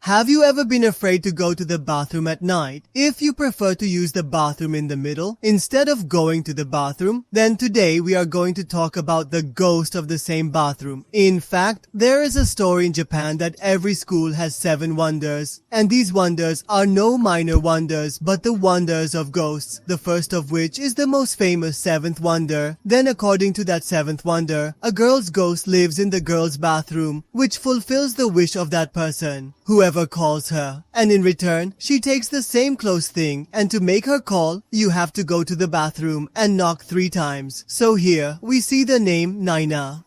Have you ever been afraid to go to the bathroom at night? If you prefer to use the bathroom in the middle instead of going to the bathroom, then today we are going to talk about the ghost of the same bathroom. In fact, there is a story in Japan that every school has 7 wonders, and these wonders are no minor wonders but the wonders of ghosts, the first of which is the most famous 7th wonder. Then according to that 7th wonder, a girl's ghost lives in the girl's bathroom, which fulfills the wish of that person, whoever calls her. And in return, she takes the same close thing, and to make her call, you have to go to the bathroom and knock 3 times. So here, we see the name Naina.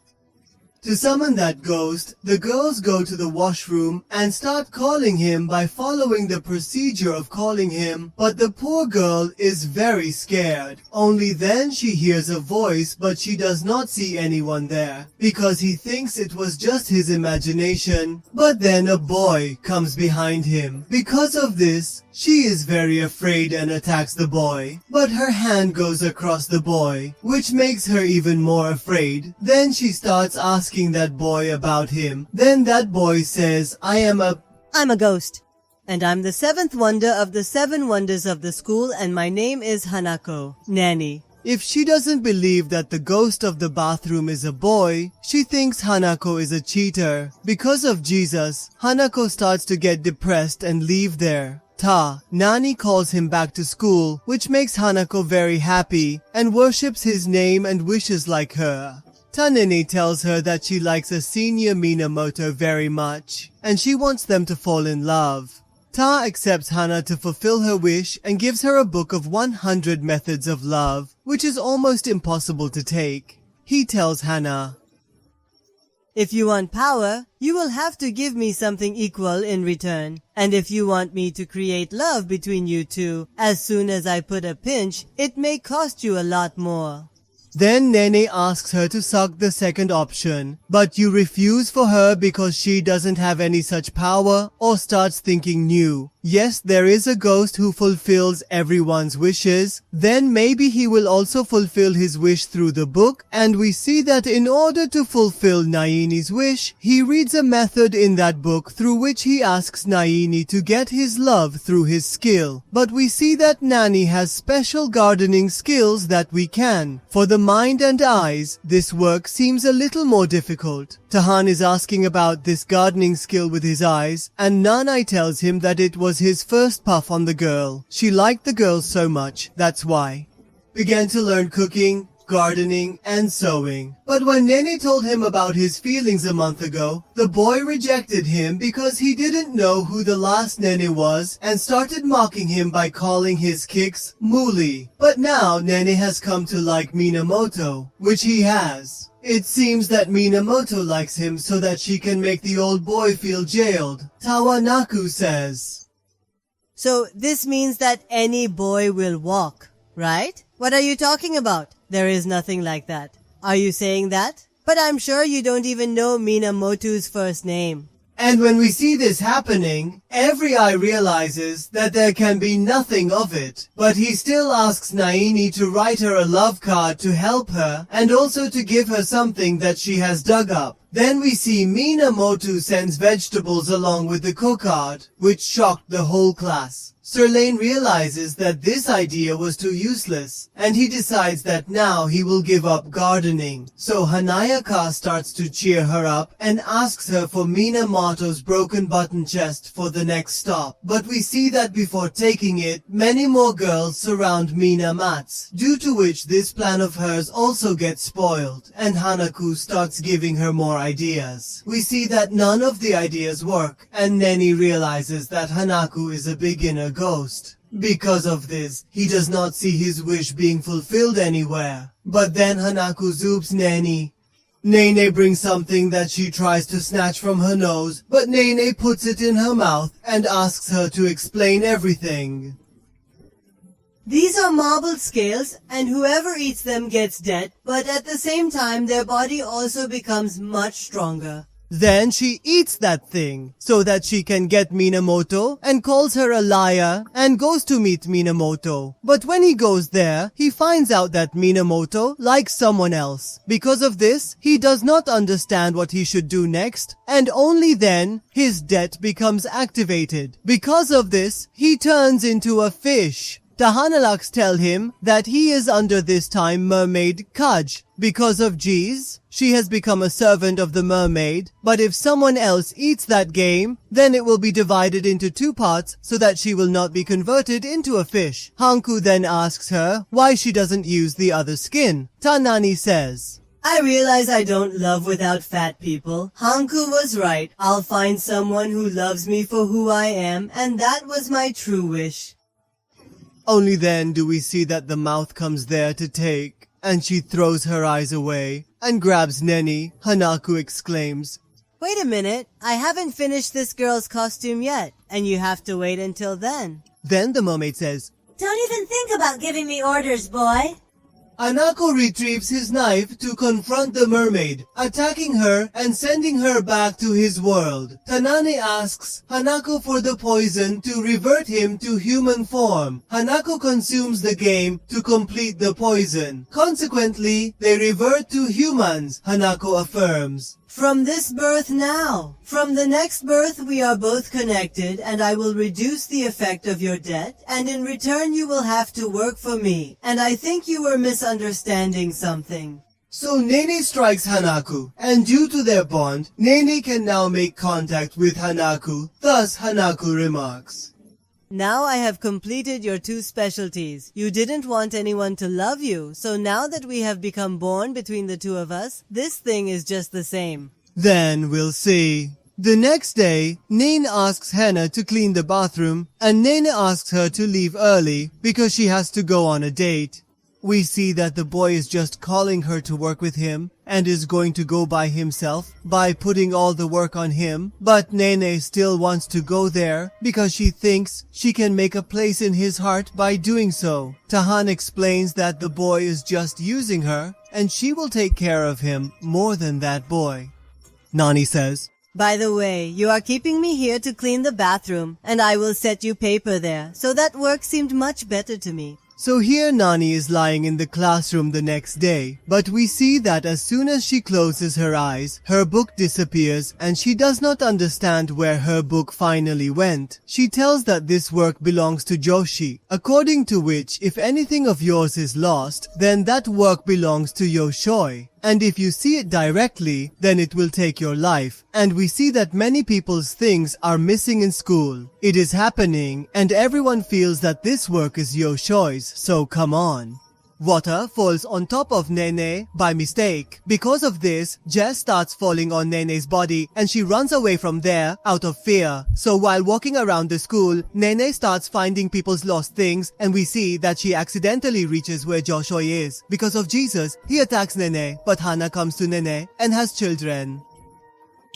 To summon that ghost, the girls go to the washroom and start calling him by following the procedure of calling him, but the poor girl is very scared. Only then she hears a voice, but she does not see anyone there, because he thinks it was just his imagination. But then a boy comes behind him. Because of this, she is very afraid and attacks the boy, but her hand goes across the boy, which makes her even more afraid. Then she starts asking that boy about him. Then that boy says, I'm a ghost, and I'm the 7th wonder of the 7 wonders of the school, and my name is Hanako, Nene. If she doesn't believe that the ghost of the bathroom is a boy, she thinks Hanako is a cheater. Because of Jesus, Hanako starts to get depressed and leave there. Nani calls him back to school, which makes Hanako very happy and worships his name and wishes like her. Nene tells her that she likes a senior Minamoto very much, and she wants them to fall in love. Accepts Hana to fulfill her wish and gives her a book of 100 methods of love, which is almost impossible to take. He tells Hana, if you want power, you will have to give me something equal in return. And if you want me to create love between you two, as soon as I put a pinch, it may cost you a lot more. Then Nene asks her to suck the second option, but you refuse for her because she doesn't have any such power, or starts thinking new. Yes, there is a ghost who fulfills everyone's wishes. Then maybe he will also fulfill his wish through the book, and we see that in order to fulfill Naine's wish, he reads a method in that book through which he asks Naine to get his love through his skill. But we see that Nani has special gardening skills that we can. For the mind and eyes, this work seems a little more difficult. Tahan is asking about this gardening skill with his eyes, and Nanai tells him that it was his first puff on the girl. She liked the girl so much, that's why. Began to learn cooking, gardening, and sewing. But when Nene told him about his feelings a month ago, the boy rejected him because he didn't know who the last Nene was and started mocking him by calling his kicks Muli. But now Nene has come to like Minamoto, which he has. It seems that Minamoto likes him so that she can make the old boy feel jailed, Tawanaku says. So this means that any boy will walk, right? What are you talking about? There is nothing like that. Are you saying that? But I'm sure you don't even know Minamoto's first name. And when we see this happening, every eye realizes that there can be nothing of it. But he still asks Naine to write her a love card to help her and also to give her something that she has dug up. Then we see Minamoto sends vegetables along with the card, which shocked the whole class. Sir Lane realizes that this idea was too useless, and he decides that now he will give up gardening. So Hanayaka starts to cheer her up and asks her for Minamoto's broken button chest for the next stop. But we see that before taking it, many more girls surround Mina Mats, due to which this plan of hers also gets spoiled, and Hanaku starts giving her more ideas. We see that none of the ideas work, and Nene realizes that Hanaku is a beginner ghost. Because of this, he does not see his wish being fulfilled anywhere. But then Hanaku zoops Nene. Nene brings something that she tries to snatch from her nose, but Nene puts it in her mouth and asks her to explain everything. These are marble scales, and whoever eats them gets dead, but at the same time their body also becomes much stronger. Then she eats that thing so that she can get Minamoto and calls her a liar and goes to meet Minamoto. But when he goes there, he finds out that Minamoto likes someone else. Because of this, he does not understand what he should do next, and only then his debt becomes activated. Because of this, he turns into a fish. The Hanalax tell him that he is under this time mermaid Kaj. Because of G's, she has become a servant of the mermaid, but if someone else eats that game, then it will be divided into 2 parts so that she will not be converted into a fish. Hanku then asks her why she doesn't use the other skin. Tanani says, I realize I don't love without fat people. Hanku was right. I'll find someone who loves me for who I am, and that was my true wish. Only then do we see that the mouth comes there to take, and she throws her eyes away and grabs Nene. Hanako exclaims, Wait a minute, I haven't finished this girl's costume yet, and you have to wait until then. Then the mermaid says, Don't even think about giving me orders, boy. Hanako retrieves his knife to confront the mermaid, attacking her and sending her back to his world. Tanane asks Hanako for the poison to revert him to human form. Hanako consumes the game to complete the poison. Consequently, they revert to humans, Hanako affirms. From this birth now. From the next birth we are both connected, and I will reduce the effect of your debt, and in return you will have to work for me. And I think you were misunderstanding something. So Nene strikes Hanako, and due to their bond, Nene can now make contact with Hanako. Thus Hanako remarks, Now I have completed your 2 specialties. You didn't want anyone to love you, so now that we have become born between the 2 of us, this thing is just the same. Then we'll see. The next day, Nene asks Hana to clean the bathroom, and Nene asks her to leave early because she has to go on a date. We see that the boy is just calling her to work with him and is going to go by himself by putting all the work on him. But Nene still wants to go there because she thinks she can make a place in his heart by doing so. Tahan explains that the boy is just using her and she will take care of him more than that boy. Nani says, By the way, you are keeping me here to clean the bathroom, and I will set you paper there, so that work seemed much better to me. So here Nani is lying in the classroom the next day, but we see that as soon as she closes her eyes, her book disappears and she does not understand where her book finally went. She tells that this work belongs to Joshi, according to which if anything of yours is lost, then that work belongs to Yoshoi. And if you see it directly, then it will take your life. And we see that many people's things are missing in school. It is happening, and everyone feels that this work is Yoshoi's, so come on. Water falls on top of Nene by mistake. Because of this, Jess starts falling on Nene's body and she runs away from there out of fear. So while walking around the school, Nene starts finding people's lost things and we see that she accidentally reaches where Joshua is. Because of Jesus, he attacks Nene, but Hana comes to Nene and has children.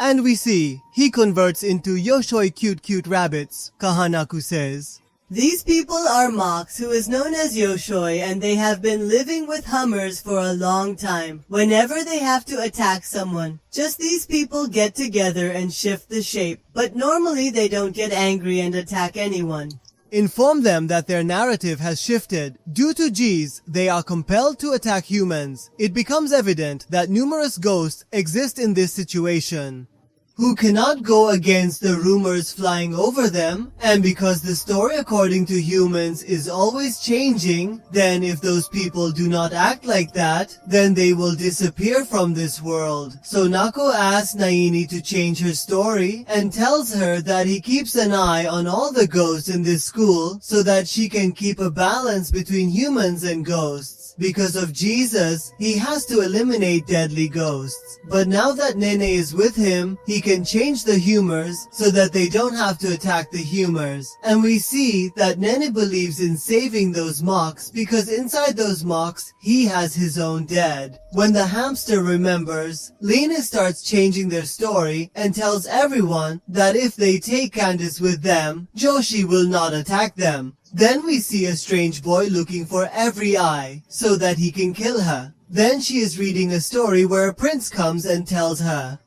And we see, he converts into Yoshoi cute rabbits, Kahanaku says. These people are Mox, who is known as Yoshoi, and they have been living with Hummers for a long time. Whenever they have to attack someone, just these people get together and shift the shape, but normally they don't get angry and attack anyone. Inform them that their narrative has shifted. Due to G's, they are compelled to attack humans. It becomes evident that numerous ghosts exist in this situation, who cannot go against the rumors flying over them, and because the story according to humans is always changing, then if those people do not act like that, then they will disappear from this world. So Nako asks Naini to change her story and tells her that he keeps an eye on all the ghosts in this school so that she can keep a balance between humans and ghosts. Because of Jesus, he has to eliminate deadly ghosts. But now that Nene is with him, he can change the humors so that they don't have to attack the humors. And we see that Nene believes in saving those Mox because inside those Mox, he has his own dead. When the hamster remembers, Lena starts changing their story and tells everyone that if they take Candace with them, Joshi will not attack them. Then we see a strange boy looking for every eye so that he can kill her. Then she is reading a story where a prince comes and tells her,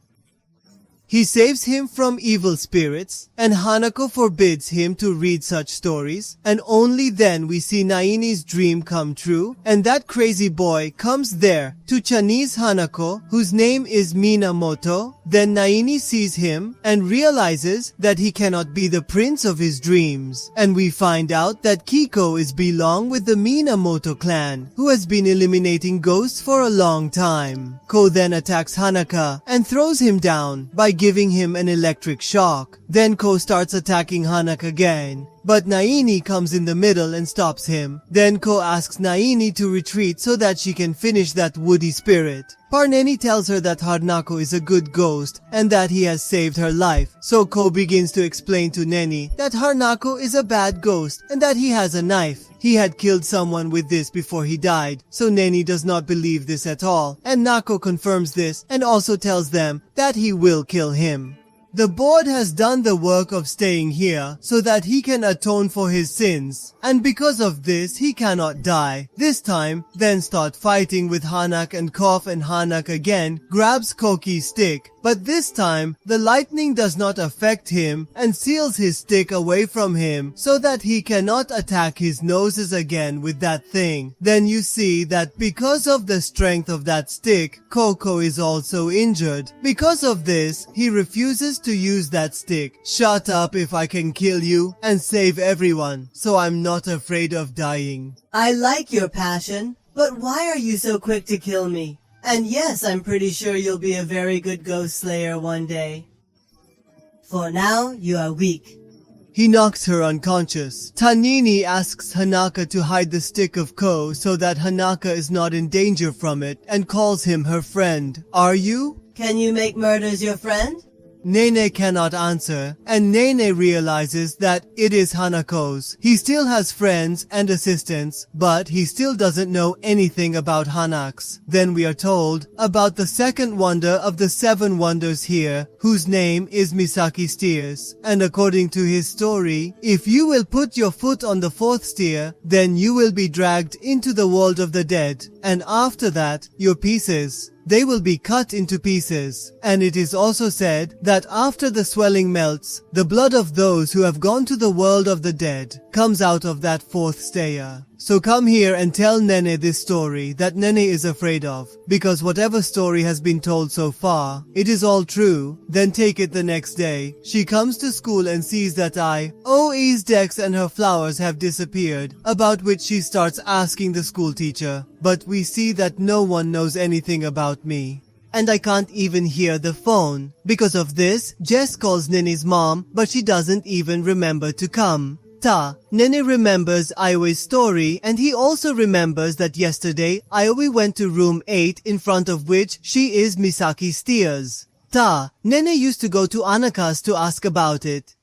He saves him from evil spirits, and Hanako forbids him to read such stories, and only then we see Naini's dream come true, and that crazy boy comes there to Chinese Hanako, whose name is Minamoto. Then Naini sees him and realizes that he cannot be the prince of his dreams, and we find out that Kiko is belong with the Minamoto clan, who has been eliminating ghosts for a long time. Ko then attacks Hanaka and throws him down by giving him an electric shock. Then Ko starts attacking Hanaka again, but Naini comes in the middle and stops him. Then Ko asks Naini to retreat so that she can finish that woody spirit. Nene tells her that Hanako is a good ghost and that he has saved her life. So Ko begins to explain to Nene that Hanako is a bad ghost and that he has a knife. He had killed someone with this before he died, so Nene does not believe this at all, and Nako confirms this and also tells them that he will kill him. The board has done the work of staying here so that he can atone for his sins, and because of this he cannot die. This time, then start fighting with Hanak, and Kof and Hanak again grabs Koki's stick. But this time, the lightning does not affect him and seals his stick away from him so that he cannot attack his noses again with that thing. Then you see that because of the strength of that stick, Koko is also injured. Because of this, he refuses to use that stick. Shut up if I can kill you and save everyone, so I'm not afraid of dying. I like your passion, but why are you so quick to kill me? And yes, I'm pretty sure you'll be a very good ghost slayer one day. For now, you are weak. He knocks her unconscious. Tanini asks Hanaka to hide the stick of Ko so that Hanaka is not in danger from it, and calls him her friend. Are you? Can you make murders your friend? Nene cannot answer, and Nene realizes that it is Hanako's. He still has friends and assistants, but he still doesn't know anything about Hanak's. Then we are told about the second wonder of the 7 wonders here, whose name is Misaki Steers. And according to his story, if you will put your foot on the 4th steer, then you will be dragged into the world of the dead, and after that, your pieces. They will be cut into pieces. And it is also said that after the swelling melts, the blood of those who have gone to the world of the dead comes out of that 4th stayer. So come here and tell Nene this story that Nene is afraid of, because whatever story has been told so far, it is all true. Then take it the next day. She comes to school and sees that OE's decks and her flowers have disappeared, about which she starts asking the school teacher. But we see that no one knows anything about me. And I can't even hear the phone. Because of this, Jess calls Nene's mom, but she doesn't even remember to come. Nene remembers Ioi's story, and he also remembers that yesterday Ioi went to room 8, in front of which she is Misaki Steers. Nene used to go to Anaka's to ask about it.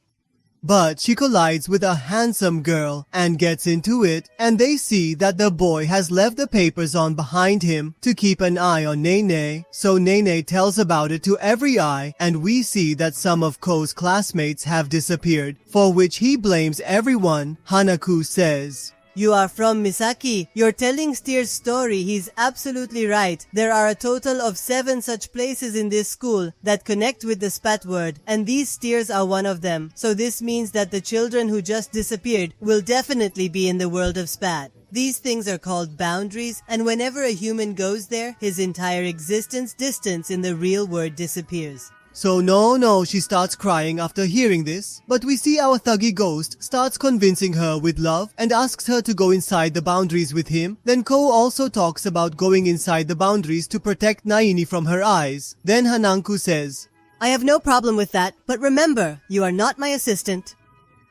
But she collides with a handsome girl and gets into it, and they see that the boy has left the papers on behind him to keep an eye on Nene. So Nene tells about it to every eye, and we see that some of Ko's classmates have disappeared, for which he blames everyone. Hanaku says, You are from Misaki. You're telling Steer's story. He's absolutely right. There are a total of 7 such places in this school that connect with the spat word, and these Steers are one of them. So this means that the children who just disappeared will definitely be in the world of spat. These things are called boundaries, and whenever a human goes there, his entire existence distance in the real world disappears. So no, she starts crying after hearing this, but we see our thuggy ghost starts convincing her with love and asks her to go inside the boundaries with him. Then Ko also talks about going inside the boundaries to protect Naini from her eyes. Then Hananku says, I have no problem with that, but remember, you are not my assistant.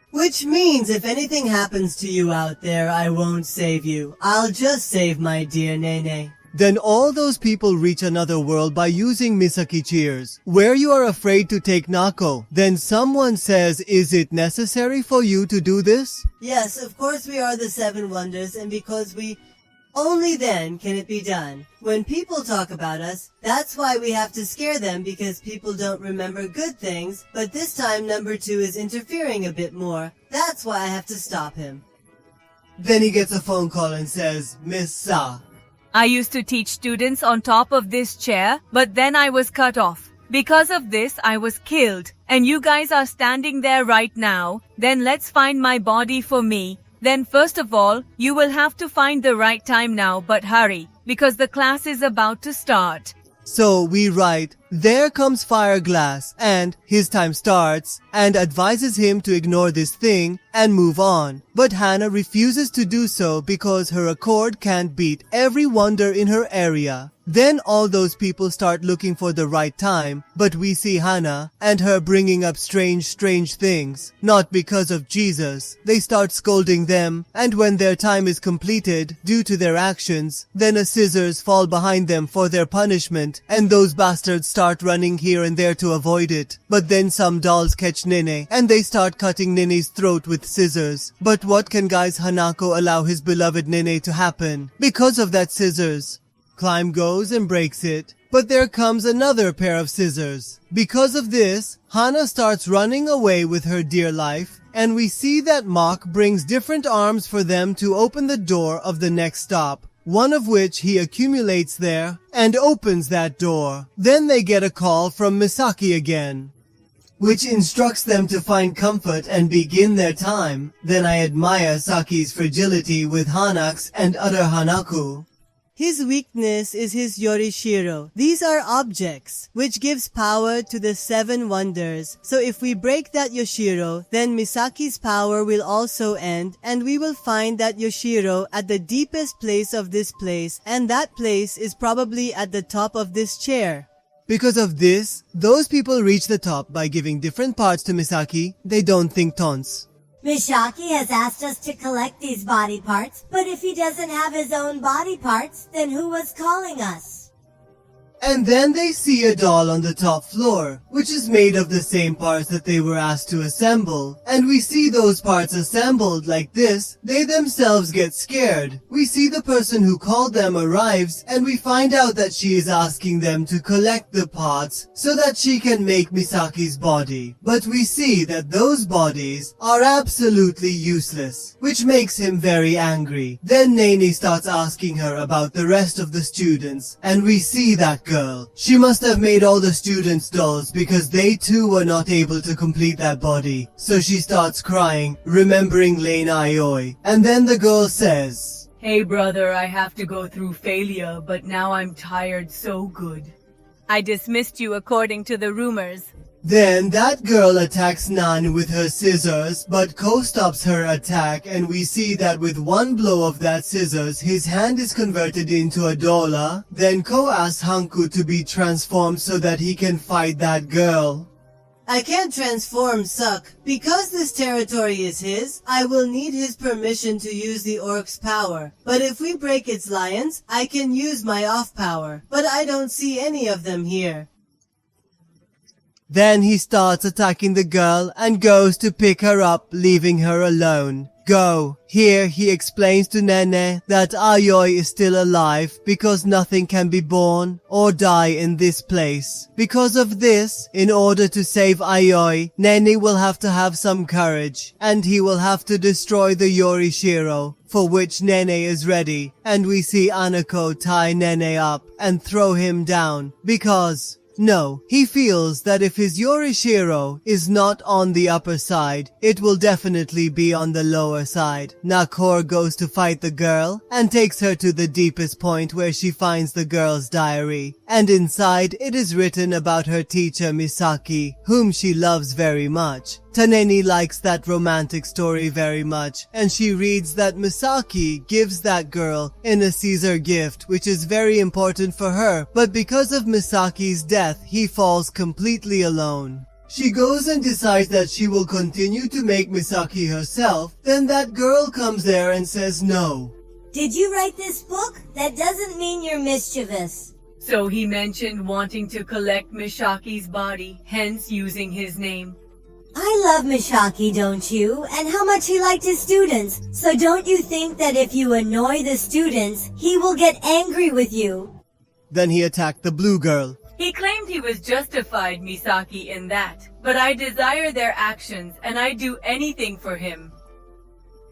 Which means if anything happens to you out there, I won't save you. I'll just save my dear Nene. Then all those people reach another world by using Misaki cheers, where you are afraid to take Nako. Then someone says, is it necessary for you to do this? Yes, of course we are the 7 wonders, and because we... Only then can it be done. When people talk about us, that's why we have to scare them, because people don't remember good things, but this time number 2 is interfering a bit more. That's why I have to stop him. Then he gets a phone call and says, Miss Sa. I used to teach students on top of this chair, but then I was cut off. Because of this, I was killed, and you guys are standing there right now. Then let's find my body for me. Then first of all, you will have to find the right time now, but hurry, because the class is about to start. So we write, there comes Fireglass, and his time starts, and advises him to ignore this thing and move on. But Hana refuses to do so because her accord can't beat every wonder in her area. Then all those people start looking for the right time, but we see Hana and her bringing up strange things. Not because of Jesus. They start scolding them, and when their time is completed, due to their actions, then a scissors fall behind them for their punishment, and those bastards start running here and there to avoid it. But then some dolls catch Nene, and they start cutting Nene's throat with scissors. But what can guys Hanako allow his beloved Nene to happen? Because of that scissors. Climb goes and breaks it, but there comes another pair of scissors. Because of this, Hana starts running away with her dear life, and we see that Mach brings different arms for them to open the door of the next stop, one of which he accumulates there and opens that door. Then they get a call from Misaki again, which instructs them to find comfort and begin their time. Then I admire Saki's fragility with Hanax and other Hanaku. His weakness is his Yorishiro. These are objects, which gives power to the 7 wonders. So if we break that Yashiro, then Misaki's power will also end, and we will find that Yashiro at the deepest place of this place, and that place is probably at the top of this chair. Because of this, those people reach the top by giving different parts to Misaki. They don't think tons. Misaki has asked us to collect these body parts, but if he doesn't have his own body parts, then who was calling us? And then they see a doll on the top floor, which is made of the same parts that they were asked to assemble. And we see those parts assembled like this. They themselves get scared. We see the person who called them arrives, and we find out that she is asking them to collect the parts so that she can make Misaki's body. But we see that those bodies are absolutely useless, which makes him very angry. Then Nene starts asking her about the rest of the students, and we see that girl. She must have made all the students dolls because they too were not able to complete that body. So she starts crying, remembering Lane Aioi. And then the girl says, Hey brother, I have to go through failure, but now I'm tired so good. I dismissed you according to the rumors. Then that girl attacks Nan with her scissors, but Ko stops her attack, and we see that with one blow of that scissors, his hand is converted into a dollar. Then Ko asks Hanku to be transformed so that he can fight that girl. I can't transform Suck. Because this territory is his, I will need his permission to use the orc's power. But if we break its lions, I can use my off power. But I don't see any of them here. Then he starts attacking the girl and goes to pick her up, leaving her alone. Go. Here he explains to Nene that Aioi is still alive because nothing can be born or die in this place. Because of this, in order to save Aioi, Nene will have to have some courage, and he will have to destroy the Yorishiro, for which Nene is ready, and we see Anako tie Nene up and throw him down because... No, he feels that if his Yorishiro is not on the upper side, it will definitely be on the lower side. Nakor goes to fight the girl and takes her to the deepest point where she finds the girl's diary. And inside it is written about her teacher Misaki, whom she loves very much. Taneni likes that romantic story very much, and she reads that Misaki gives that girl in a Caesar gift, which is very important for her, but because of Misaki's death, he falls completely alone. She goes and decides that she will continue to make Misaki herself, then that girl comes there and says no. Did you write this book? That doesn't mean you're mischievous. So he mentioned wanting to collect Misaki's body, hence using his name. I love Misaki, don't you? And how much he liked his students. So don't you think that if you annoy the students, he will get angry with you? Then he attacked the blue girl. He claimed he was justified, Misaki, in that. But I desire their actions, and I'd do anything for him.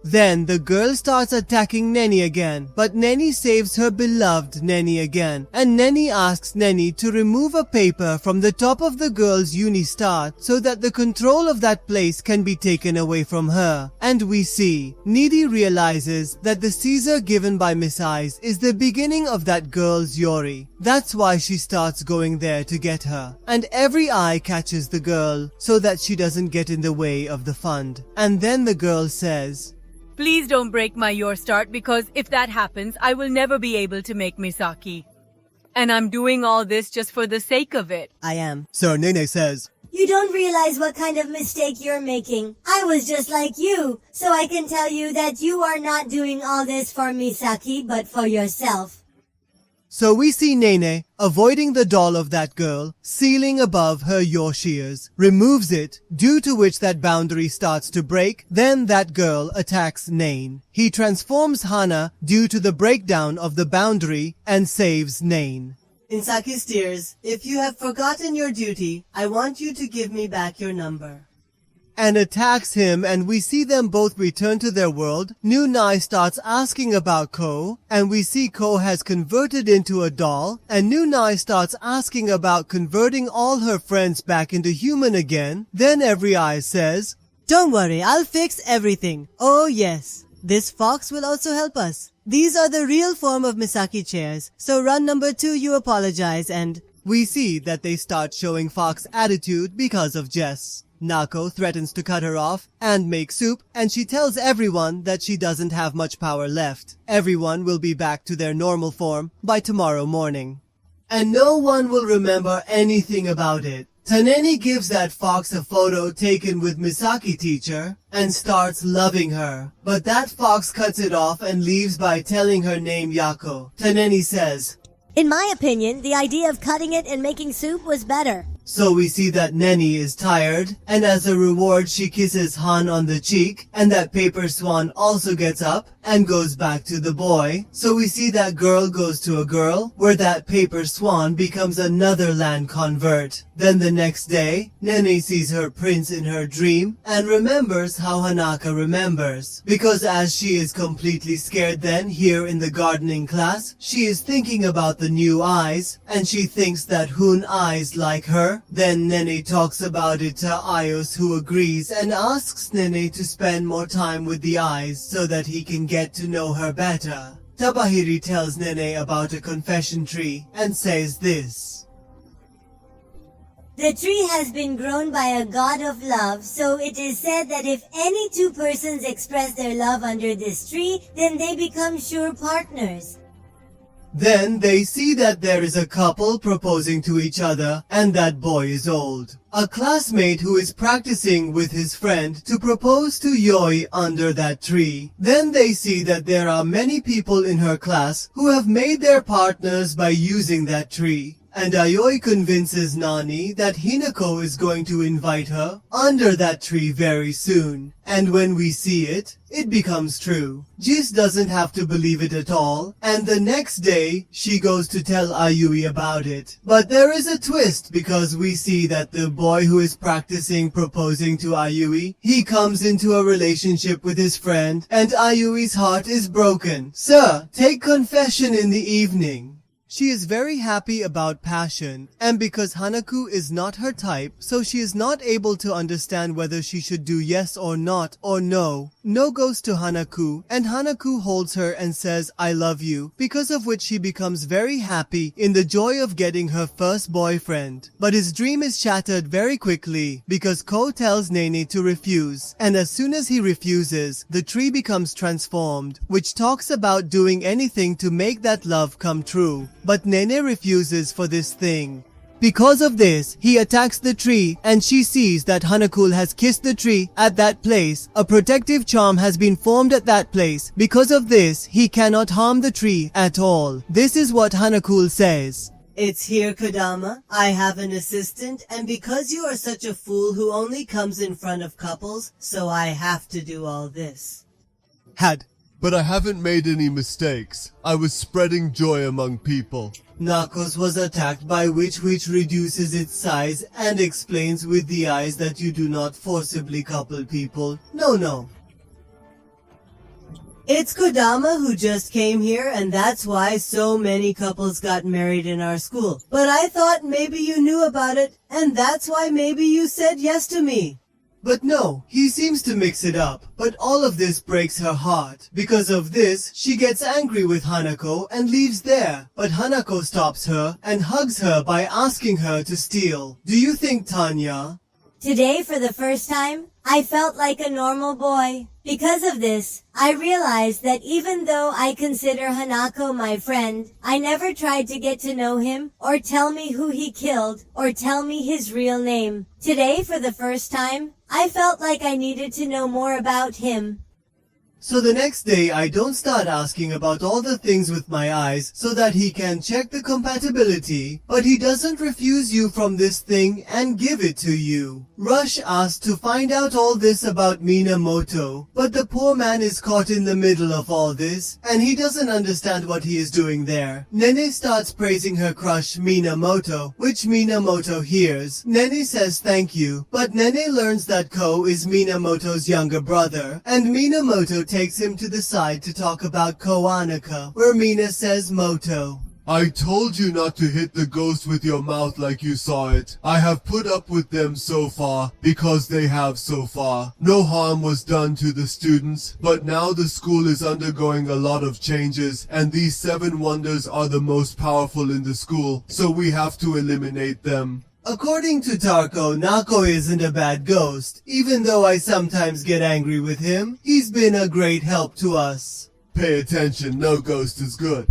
Then the girl starts attacking Nene again, but Nene saves her beloved Nene again, and Nene asks Nene to remove a paper from the top of the girl's uni-start so that the control of that place can be taken away from her. And we see, Needy realizes that the Caesar given by Miss Eyes is the beginning of that girl's Yori. That's why she starts going there to get her. And every eye catches the girl so that she doesn't get in the way of the fund. And then the girl says, Please don't break my your start, because if that happens, I will never be able to make Misaki. And I'm doing all this just for the sake of it. I am. So Nene says, You don't realize what kind of mistake you're making. I was just like you, so I can tell you that you are not doing all this for Misaki, but for yourself. So we see Nene avoiding the doll of that girl, sealing above her Yoshires, removes it, due to which that boundary starts to break. Then that girl attacks Nene. He transforms Hana due to the breakdown of the boundary and saves Nene. In Saki's tears, if you have forgotten your duty, I want you to give me back your number. And attacks him, and we see them both return to their world. Nunai starts asking about Ko, and we see Ko has converted into a doll, and Nunai starts asking about converting all her friends back into human again. Then Every Eye says, Don't worry, I'll fix everything. Oh yes, this fox will also help us. These are the real form of Misaki chairs, so run number 2 you apologize and... We see that they start showing Fox attitude because of Jess. Nako threatens to cut her off and make soup, and she tells everyone that she doesn't have much power left. Everyone will be back to their normal form by tomorrow morning. And no one will remember anything about it. Taneni gives that fox a photo taken with Misaki teacher and starts loving her. But that fox cuts it off and leaves by telling her name Yako. Taneni says, In my opinion, the idea of cutting it and making soup was better. So we see that Nene is tired, and as a reward she kisses Han on the cheek, and that paper swan also gets up and goes back to the boy. So we see that girl goes to a girl, where that paper swan becomes another land convert. Then the next day, Nene sees her prince in her dream, and remembers how Hanaka remembers. Because as she is completely scared then, here in the gardening class, she is thinking about the new eyes, and she thinks that Hun eyes like her. Then Nene talks about it to Ayos, who agrees and asks Nene to spend more time with the eyes so that he can get to know her better. Tabahiri tells Nene about a confession tree and says this. The tree has been grown by a god of love, so it is said that if any two persons express their love under this tree, then they become sure partners. Then they see that there is a couple proposing to each other, and that boy is old. A classmate who is practicing with his friend to propose to Yoi under that tree. Then they see that there are many people in her class who have made their partners by using that tree. And Ayoi convinces Nani that Hinako is going to invite her under that tree very soon. And when we see it, it becomes true. Jis doesn't have to believe it at all, and the next day, she goes to tell Ayui about it. But there is a twist, because we see that the boy who is practicing proposing to Ayui, he comes into a relationship with his friend, and Ayui's heart is broken. Sir, take confession in the evening. She is very happy about passion, and because Hanaku is not her type, so she is not able to understand whether she should do yes or not or no. No goes to Hanaku, and Hanaku holds her and says, I love you, because of which she becomes very happy in the joy of getting her first boyfriend. But his dream is shattered very quickly, because Ko tells Nene to refuse, and as soon as he refuses, the tree becomes transformed, which talks about doing anything to make that love come true. But Nene refuses for this thing. Because of this, he attacks the tree, and she sees that Hanakul has kissed the tree at that place. A protective charm has been formed at that place. Because of this, he cannot harm the tree at all. This is what Hanakul says. It's here, Kodama. I have an assistant, and because you are such a fool who only comes in front of couples, so I have to do all this. But I haven't made any mistakes. I was spreading joy among people. Nakos was attacked by which reduces its size and explains with the eyes that you do not forcibly couple people. No. It's Kodama who just came here, and that's why so many couples got married in our school. But I thought maybe you knew about it, and that's why maybe you said yes to me. But no, he seems to mix it up. But all of this breaks her heart. Because of this, she gets angry with Hanako and leaves there. But Hanako stops her and hugs her by asking her to steal. Do you think, Tanya? Today, for the first time, I felt like a normal boy. Because of this, I realized that even though I consider Hanako my friend, I never tried to get to know him, or tell me who he killed, or tell me his real name. Today, for the first time, I felt like I needed to know more about him. So the next day, I don't start asking about all the things with my eyes so that he can check the compatibility, but he doesn't refuse you from this thing and give it to you. Rush asks to find out all this about Minamoto, but the poor man is caught in the middle of all this, and he doesn't understand what he is doing there. Nene starts praising her crush Minamoto, which Minamoto hears. Nene says thank you, but Nene learns that Ko is Minamoto's younger brother, and Minamoto takes him to the side to talk about Koanaka, where Mina says Moto. I told you not to hit the ghost with your mouth like you saw it. I have put up with them so far, because they have so far. No harm was done to the students, but now the school is undergoing a lot of changes, and these 7 wonders are the most powerful in the school, so we have to eliminate them. According to Tarko, Nako isn't a bad ghost. Even though I sometimes get angry with him, he's been a great help to us. Pay attention, no ghost is good.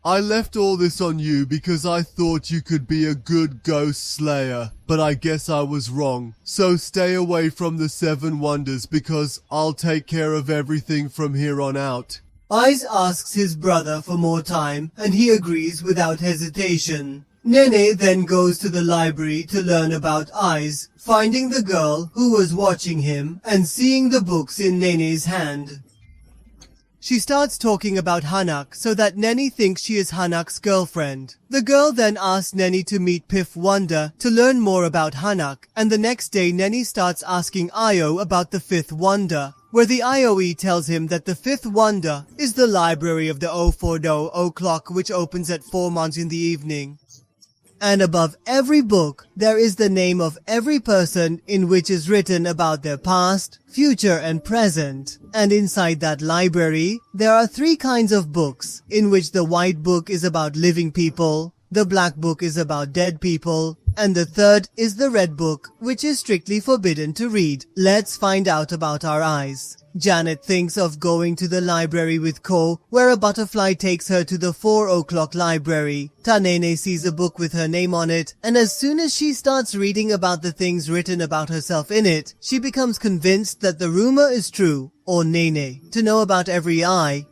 I left all this on you because I thought you could be a good ghost slayer, but I guess I was wrong. So stay away from the 7 wonders because I'll take care of everything from here on out. Aiz asks his brother for more time, and he agrees without hesitation. Nene then goes to the library to learn about Aiz, finding the girl who was watching him and seeing the books in Nene's hand. She starts talking about Hanak so that Nene thinks she is Hanak's girlfriend. The girl then asks Nene to meet Pif Wonder to learn more about Hanak, and the next day Nene starts asking Ayo about the 5th wonder, where the IOE tells him that the 5th wonder is the library of the 040 o'clock, which opens at 4 months in the evening. And above every book, there is the name of every person in which is written about their past, future and present. And inside that library, there are 3 kinds of books, in which the white book is about living people, the black book is about dead people, and the 3rd is the red book, which is strictly forbidden to read. Let's find out about our eyes. Janet thinks of going to the library with Ko, where a butterfly takes her to the 4 o'clock library. Nene sees a book with her name on it, and as soon as she starts reading about the things written about herself in it, she becomes convinced that the rumor is true, or Nene, to know about every eye.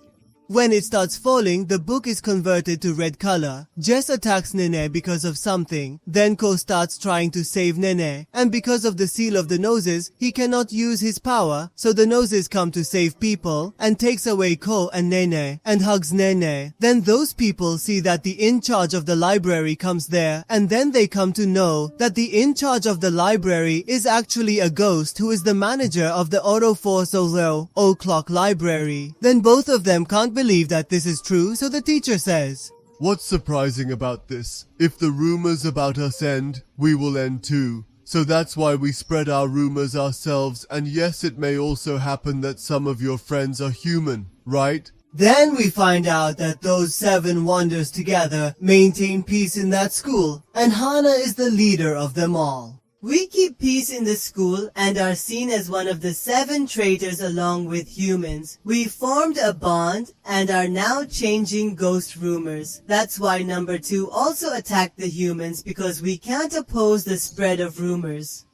When it starts falling, the book is converted to red color. Jess attacks Nene because of something. Then Ko starts trying to save Nene, and because of the seal of the noses, he cannot use his power, so the noses come to save people, and takes away Ko and Nene, and hugs Nene. Then those people see that the in charge of the library comes there, and then they come to know that the in charge of the library is actually a ghost who is the manager of the Oro 400 o'clock library. Then both of them can't believe that this is true, so the teacher says, What's surprising about this? If the rumors about us end, we will end too. So that's why we spread our rumors ourselves, and yes, it may also happen that some of your friends are human, right? Then we find out that those 7 wonders together maintain peace in that school, and Hana is the leader of them all. We keep peace in the school and are seen as one of the 7 traitors along with humans. We formed a bond and are now changing ghost rumors. That's why number 2 also attacked the humans, because we can't oppose the spread of rumors.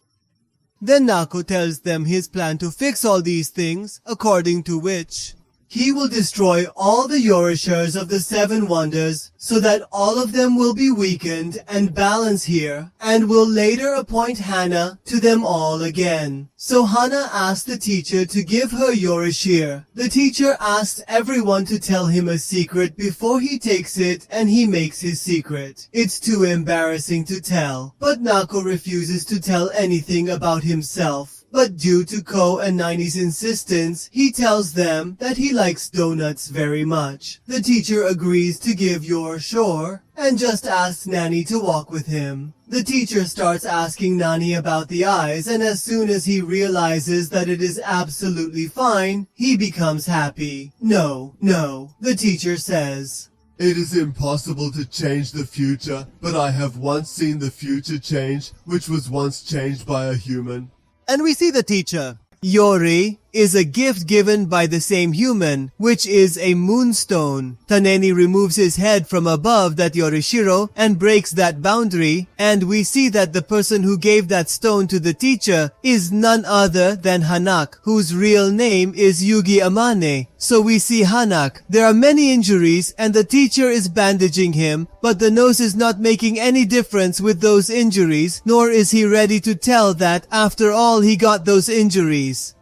Then Nako tells them his plan to fix all these things, according to which he will destroy all the Yorishers of the 7 wonders so that all of them will be weakened and balance here, and will later appoint Hana to them all again. So Hana asked the teacher to give her Yorishir. The teacher asked everyone to tell him a secret before he takes it, and he makes his secret. It's too embarrassing to tell, but Nako refuses to tell anything about himself. But due to Ko and Nine's insistence, he tells them that he likes donuts very much. The teacher agrees to give Yor sure and just asks Nani to walk with him. The teacher starts asking Nani about the eyes, and as soon as he realizes that it is absolutely fine, he becomes happy. No, the teacher says, It is impossible to change the future, but I have once seen the future change, which was once changed by a human. And we see the teacher. Yori is a gift given by the same human, which is a moonstone. Taneni removes his head from above that Yorishiro and breaks that boundary, and we see that the person who gave that stone to the teacher is none other than Hanak, whose real name is Yugi Amane. So we see Hanak. There are many injuries and the teacher is bandaging him, but the nose is not making any difference with those injuries, nor is he ready to tell that after all he got those injuries.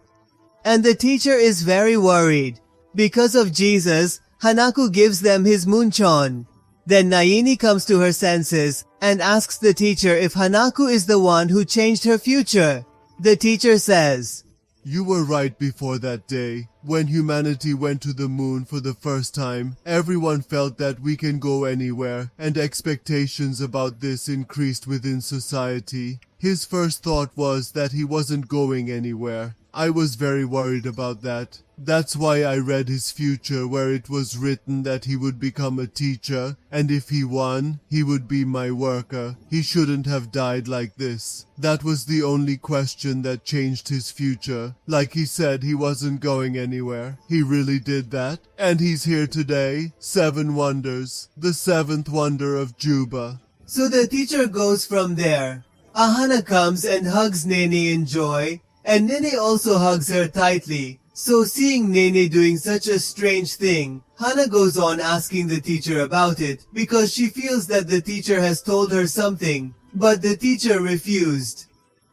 And the teacher is very worried. Because of Jesus, Hanaku gives them his moonchon. Then Naini comes to her senses and asks the teacher if Hanaku is the one who changed her future. The teacher says, You were right before that day. When humanity went to the moon for the first time, everyone felt that we can go anywhere, and expectations about this increased within society. His first thought was that he wasn't going anywhere. I was very worried about that. That's why I read his future where it was written that he would become a teacher, and if he won, he would be my worker. He shouldn't have died like this. That was the only question that changed his future. Like he said, he wasn't going anywhere. He really did that. And he's here today. 7 wonders. The 7th wonder of Juba. So the teacher goes from there. Ahana comes and hugs Nene in joy, and Nene also hugs her tightly. So seeing Nene doing such a strange thing, Hana goes on asking the teacher about it because she feels that the teacher has told her something, but the teacher refused.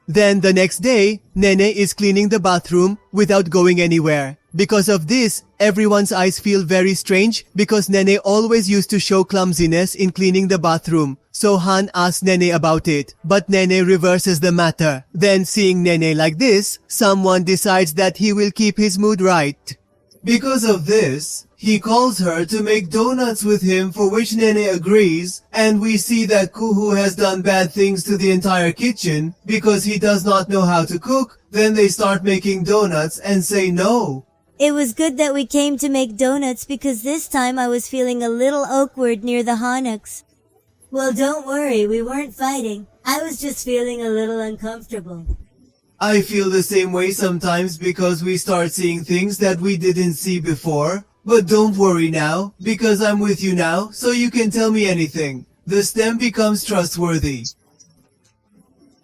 Then the next day, Nene is cleaning the bathroom without going anywhere. Because of this, everyone's eyes feel very strange because Nene always used to show clumsiness in cleaning the bathroom. So Han asks Nene about it, but Nene reverses the matter. Then seeing Nene like this, someone decides that he will keep his mood right. Because of this, he calls her to make donuts with him, for which Nene agrees, and we see that Kuhu has done bad things to the entire kitchen because he does not know how to cook. Then they start making donuts and say no. It was good that we came to make donuts because this time I was feeling a little awkward near the Hanaks. Well, don't worry, we weren't fighting. I was just feeling a little uncomfortable. I feel the same way sometimes because we start seeing things that we didn't see before. But don't worry now, because I'm with you now, so you can tell me anything. The stem becomes trustworthy.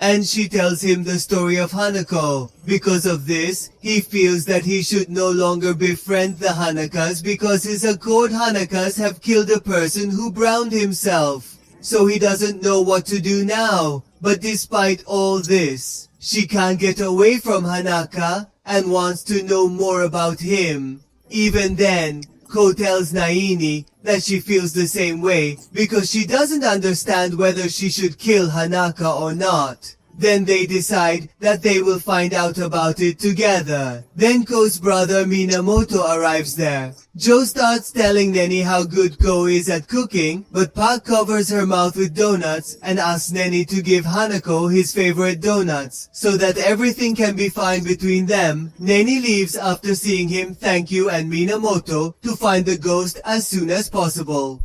And she tells him the story of Hanako. Because of this, he feels that he should no longer befriend the Hanakas because his accord Hanakas have killed a person who browned himself. So he doesn't know what to do now. But despite all this, she can't get away from Hanaka and wants to know more about him. Even then, Ko tells Naini that she feels the same way because she doesn't understand whether she should kill Hanaka or not. Then they decide that they will find out about it together. Then Ko's brother Minamoto arrives there. Joe starts telling Nene how good Ko is at cooking, but Pak covers her mouth with donuts and asks Nene to give Hanako his favorite donuts so that everything can be fine between them. Nene leaves after seeing him thank you and Minamoto to find the ghost as soon as possible.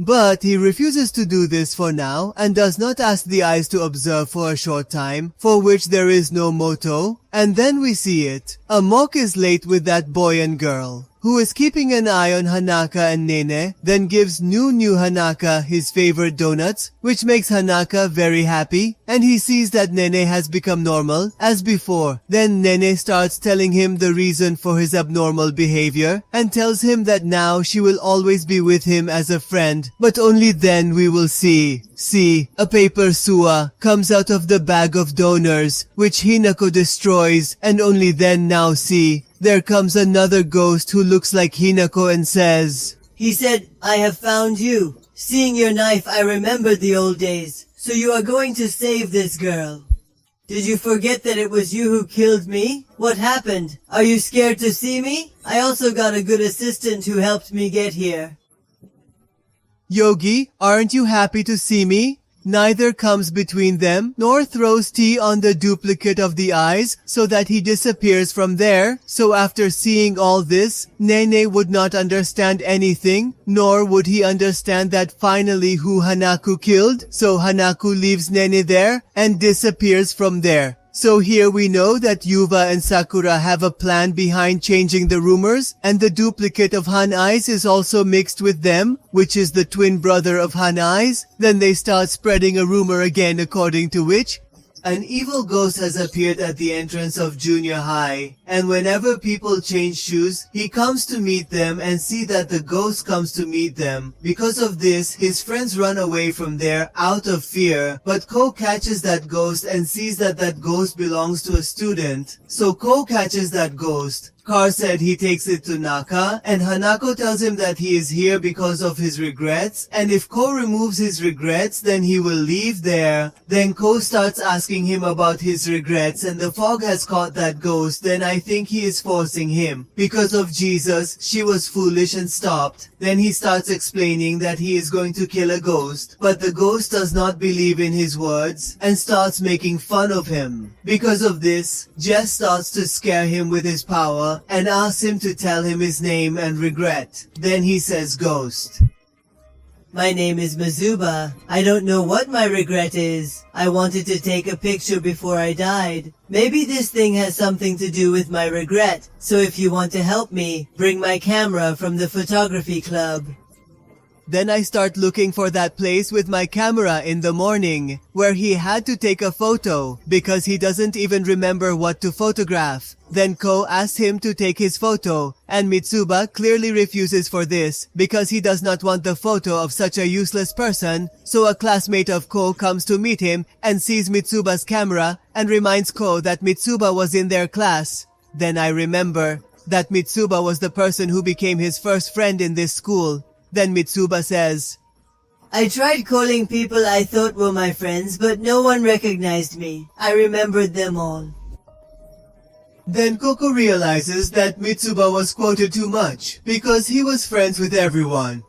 But he refuses to do this for now and does not ask the eyes to observe for a short time, for which there is no motto. And then we see it. A mock is late with that boy and girl, who is keeping an eye on Hanaka and Nene, then gives new Hanaka his favorite donuts, which makes Hanaka very happy, and he sees that Nene has become normal, as before. Then Nene starts telling him the reason for his abnormal behavior, and tells him that now she will always be with him as a friend, but only then we will see. See, a paper sua comes out of the bag of donors, which Hinako destroys, and only then now see. There comes another ghost who looks like Hinako and says, He said, I have found you. Seeing your knife, I remembered the old days. So you are going to save this girl. Did you forget that it was you who killed me? What happened? Are you scared to see me? I also got a good assistant who helped me get here. Yogi, aren't you happy to see me? Neither comes between them, nor throws tea on the duplicate of the eyes, so that he disappears from there. So after seeing all this, Nene would not understand anything, nor would he understand that finally who Hanaku killed. So Hanaku leaves Nene there, and disappears from there. So here we know that Yuva and Sakura have a plan behind changing the rumors, and the duplicate of Han Eyes is also mixed with them, which is the twin brother of Han Eyes. Then they start spreading a rumor again, according to which an evil ghost has appeared at the entrance of junior high, and whenever people change shoes, he comes to meet them and see that the ghost comes to meet them. Because of this, his friends run away from there out of fear, but Ko catches that ghost and sees that that ghost belongs to a student. So Ko catches that ghost. Car said he takes it to Naka, and Hanako tells him that he is here because of his regrets, and if Ko removes his regrets, then he will leave there. Then Ko starts asking him about his regrets, and the fog has caught that ghost. Then I think he is forcing him. Because of Jesus, she was foolish and stopped. Then he starts explaining that he is going to kill a ghost, but the ghost does not believe in his words, and starts making fun of him. Because of this, Jess starts to scare him with his power, and asks him to tell him his name and regret. Then he says ghost. My name is Mizuba. I don't know what my regret is. I wanted to take a picture before I died. Maybe this thing has something to do with my regret. So if you want to help me, bring my camera from the photography club. Then I start looking for that place with my camera in the morning, where he had to take a photo, because he doesn't even remember what to photograph. Then Ko asks him to take his photo, and Mitsuba clearly refuses for this, because he does not want the photo of such a useless person. So a classmate of Ko comes to meet him, and sees Mitsuba's camera, and reminds Ko that Mitsuba was in their class. Then I remember that Mitsuba was the person who became his first friend in this school. Then Mitsuba says, I tried calling people I thought were my friends, but no one recognized me. I remembered them all. Then Koko realizes that Mitsuba was quoted too much, because he was friends with everyone.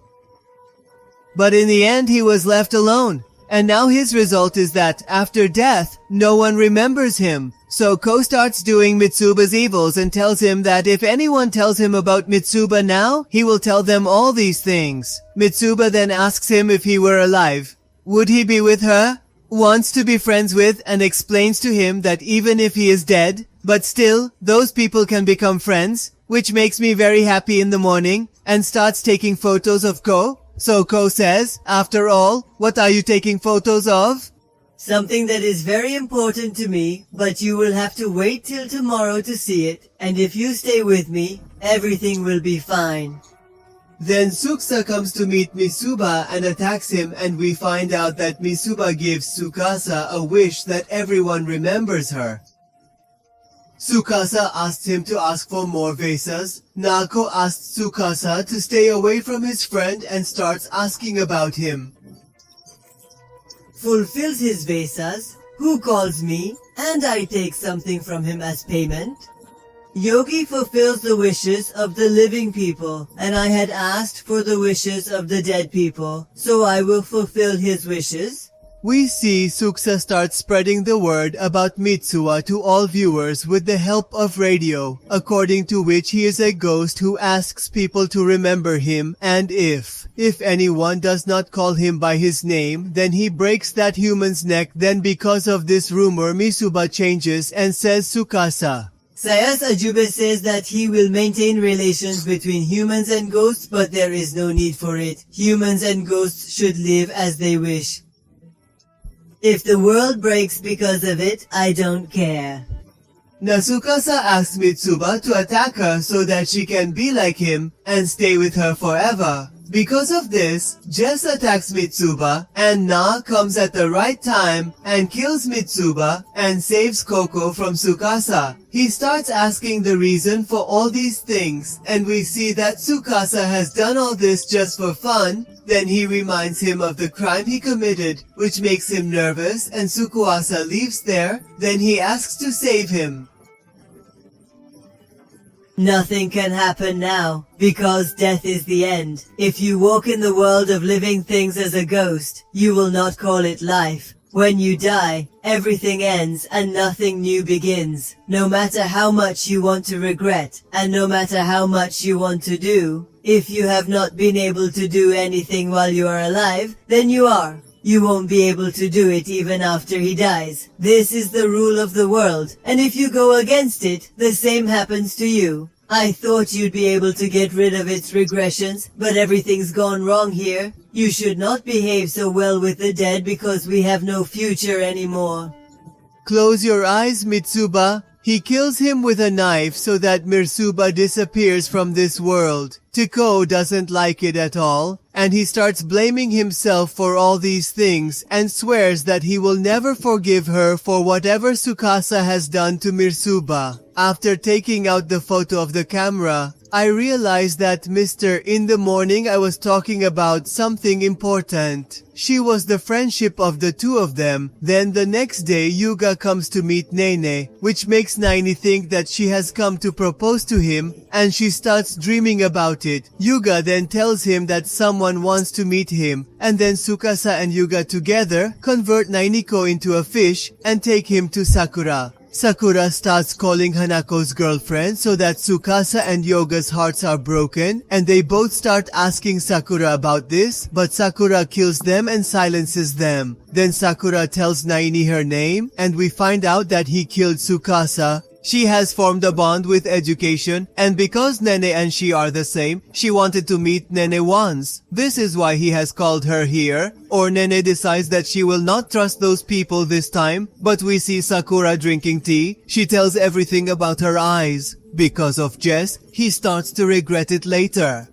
But in the end he was left alone, and now his result is that after death, no one remembers him. So Ko starts doing Mitsuba's evils and tells him that if anyone tells him about Mitsuba now, he will tell them all these things. Mitsuba then asks him if he were alive. Would he be with her? Wants to be friends with, and explains to him that even if he is dead, but still, those people can become friends, which makes me very happy in the morning, and starts taking photos of Ko. So Ko says, after all, what are you taking photos of? Something that is very important to me, but you will have to wait till tomorrow to see it, and if you stay with me, everything will be fine. Then Suksa comes to meet Mitsuba and attacks him, and we find out that Mitsuba gives Tsukasa a wish that everyone remembers her. Tsukasa asks him to ask for more vasas. Nako asks Tsukasa to stay away from his friend and starts asking about him. Fulfills his vasas, who calls me, and I take something from him as payment. Yogi fulfills the wishes of the living people, and I had asked for the wishes of the dead people, so I will fulfill his wishes. We see Suksa start spreading the word about Mitsuwa to all viewers with the help of radio, according to which he is a ghost who asks people to remember him, and if anyone does not call him by his name, then he breaks that human's neck. Then because of this rumor, Mitsuba changes and says Tsukasa. Sayas Ajube says that he will maintain relations between humans and ghosts, but there is no need for it. Humans and ghosts should live as they wish. If the world breaks because of it, I don't care. Nasukasa asks Mitsuba to attack her so that she can be like him and stay with her forever. Because of this, Jess attacks Mitsuba, and Na comes at the right time and kills Mitsuba and saves Koko from Tsukasa. He starts asking the reason for all these things, and we see that Tsukasa has done all this just for fun. Then he reminds him of the crime he committed, which makes him nervous, and Tsukasa leaves there. Then he asks to save him. Nothing can happen now, because death is the end. If you walk in the world of living things as a ghost, you will not call it life. When you die, everything ends and nothing new begins. No matter how much you want to regret, and no matter how much you want to do, if you have not been able to do anything while you are alive, then you are. You won't be able to do it even after he dies. This is the rule of the world, and if you go against it, the same happens to you. I thought you'd be able to get rid of its regressions, but everything's gone wrong here. You should not behave so well with the dead because we have no future anymore. Close your eyes, Mitsuba. He kills him with a knife so that Mitsuba disappears from this world. Tiko doesn't like it at all, and he starts blaming himself for all these things and swears that he will never forgive her for whatever Tsukasa has done to Mitsuba. After taking out the photo of the camera, I realized that in the morning I was talking about something important. She was the friendship of the two of them. Then the next day Yuga comes to meet Nene, which makes Nene think that she has come to propose to him, and she starts dreaming about it. Yuga then tells him that someone wants to meet him, and then Tsukasa and Yuga together convert Nainiko into a fish and take him to Sakura. Sakura starts calling Hanako's girlfriend so that Tsukasa and Yoga's hearts are broken, and they both start asking Sakura about this, but Sakura kills them and silences them. Then Sakura tells Naini her name, and we find out that he killed Tsukasa. She has formed a bond with education, and because Nene and she are the same, she wanted to meet Nene once. This is why he has called her here. Or Nene decides that she will not trust those people this time, but we see Sakura drinking tea. She tells everything about her eyes. Because of Jess, he starts to regret it later.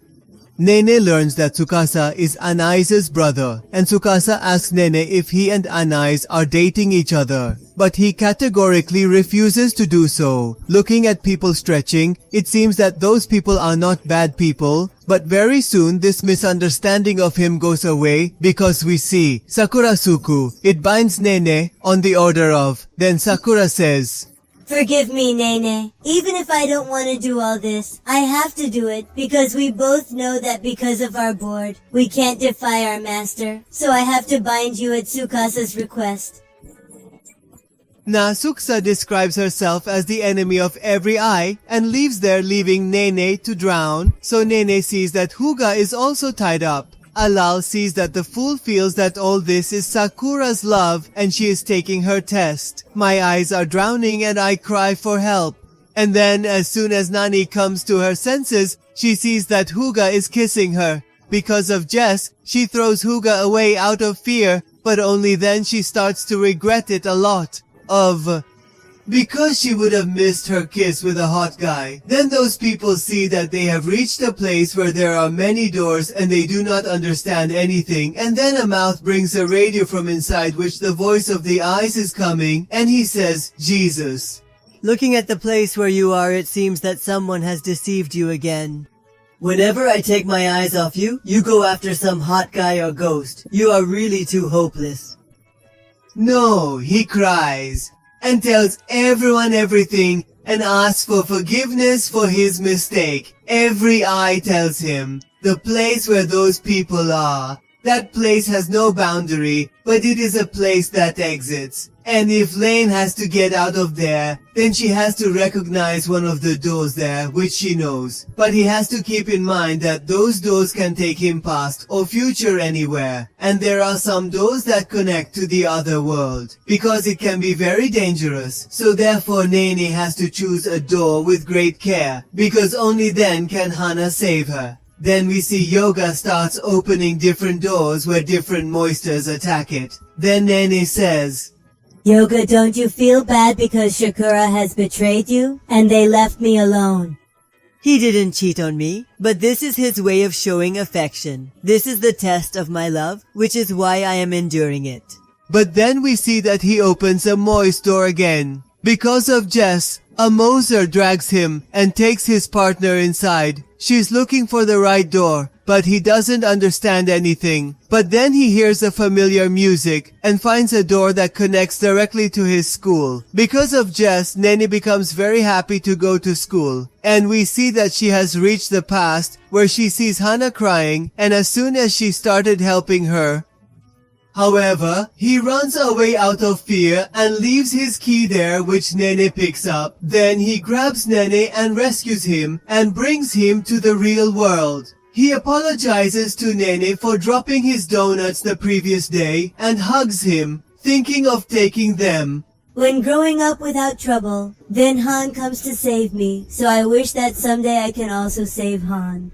Nene learns that Tsukasa is Anai's brother, and Tsukasa asks Nene if he and Anais are dating each other. But he categorically refuses to do so. Looking at people stretching, it seems that those people are not bad people, but very soon this misunderstanding of him goes away because we see Sakurasuku. It binds Nene on the order of. Then Sakura says, Forgive me, Nene. Even if I don't want to do all this, I have to do it because we both know that because of our board, we can't defy our master. So I have to bind you at Tsukasa's request. Nasuksa describes herself as the enemy of every eye and leaves there, leaving Nene to drown. So Nene sees that Huga is also tied up. Alal sees that the fool feels that all this is Sakura's love and she is taking her test. My eyes are drowning and I cry for help. And then as soon as Nani comes to her senses, she sees that Huga is kissing her. Because of Jess, she throws Huga away out of fear, but only then she starts to regret it a lot. Because she would have missed her kiss with a hot guy. Then those people see that they have reached a place where there are many doors and they do not understand anything, and then a mouth brings a radio from inside which the voice of the eyes is coming, and he says, Jesus. Looking at the place where you are, it seems that someone has deceived you again. Whenever I take my eyes off you, you go after some hot guy or ghost. You are really too hopeless. No, he cries and tells everyone everything and asks for forgiveness for his mistake. Every eye tells him the place where those people are. That place has no boundary, but it is a place that exits. And if Lane has to get out of there, then she has to recognize one of the doors there, which she knows. But he has to keep in mind that those doors can take him past or future anywhere. And there are some doors that connect to the other world, because it can be very dangerous. So therefore Nene has to choose a door with great care, because only then can Hana save her. Then we see Yoga starts opening different doors where different moistures attack it. Then Nene says, Yoga, don't you feel bad because Sakura has betrayed you? And they left me alone. He didn't cheat on me, but this is his way of showing affection. This is the test of my love, which is why I am enduring it. But then we see that he opens a Moi's door again. Because of Jess, a Moser drags him and takes his partner inside. She's looking for the right door, but he doesn't understand anything. But then he hears a familiar music and finds a door that connects directly to his school. Because of Jess, Nene becomes very happy to go to school. And we see that she has reached the past where she sees Hana crying, and as soon as she started helping her, however, he runs away out of fear and leaves his key there, which Nene picks up. Then he grabs Nene and rescues him and brings him to the real world. He apologizes to Nene for dropping his donuts the previous day and hugs him, thinking of taking them. When growing up without trouble, then Han comes to save me, so I wish that someday I can also save Han.